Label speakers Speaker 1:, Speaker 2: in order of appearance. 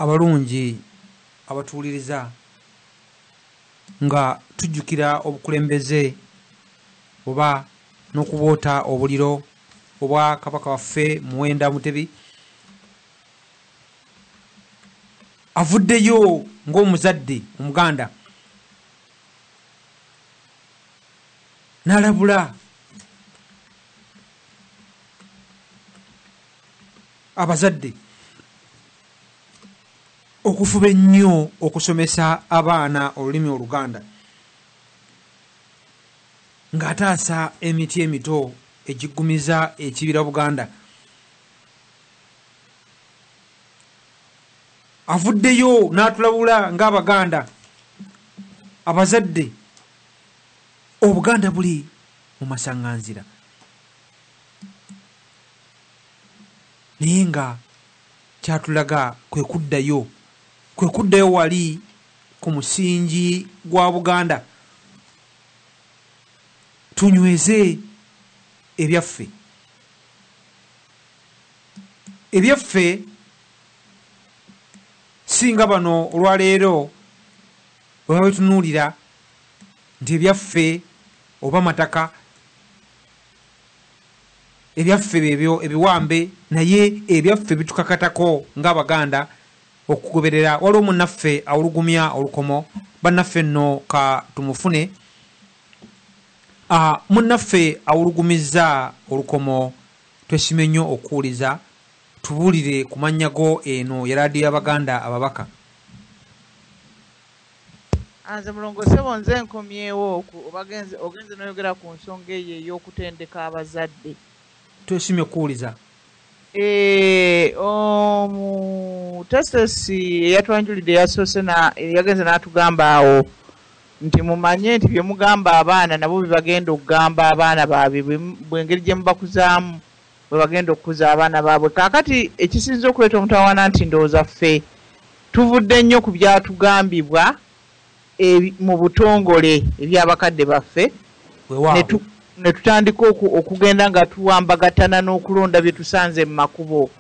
Speaker 1: abalungi abatuuliriza nga tujjukira obukulembeze oba n'okuboota obuliro obwa kabaka waffe Muwenda Mutebi avuddeyo ng'omuzadde omuganda n'alabula abazadde okufuba ennyo okusomesa abaana olulimi Oluganda ng'ataasa emiti emito egiggumiza ekibira Buganda. Avuddeyo n'atulabula ng'Abaganda abazadde Obuganda buli mu masaŋŋanzira naye nga kyatulaga kwe kuddayo wali ku musingi gwa Buganda tunyweze ebyaffe singa bano olwaleero bwe babitunuulira nti ebyaffe oba mataka ebyaffe bebyo ebiwambe naye ebyaffe bitukakatako ng'Abaganda okugoberera waliwo munnaffe awulugumya olukomo bannaffe nno ka tumufune munnaffe awulugumizza olukomo twesime nnyo okuwuliza tubuulire ku mannya go eno ya laadiyo y'Abaganda ababaka.
Speaker 2: Anze mulongo sebo nze nkomyewo ogenze n'oyogera ku nsonga eyo ey'okutendeka abazadde
Speaker 1: twesimye okuwuliza.
Speaker 2: Tesesi eyatwanjulidde yasoose yagenze n'atugamba awo nti mumanye nti bye mugamba abaana nabo bye bagenda okugamba abaana baabwe bw'engeri gye mubakuzaamu bwe bagenda okukuza abaana baabwe. Kaakati ekisinza okuleeta omutawaana nti ndowooza ffe tuvudde nnyo ku byatugambibwa mu butongole eby'abakadde baffe ne tutandika okugenda nga tuwambagatana n'okulonda bye tusanze mu makubo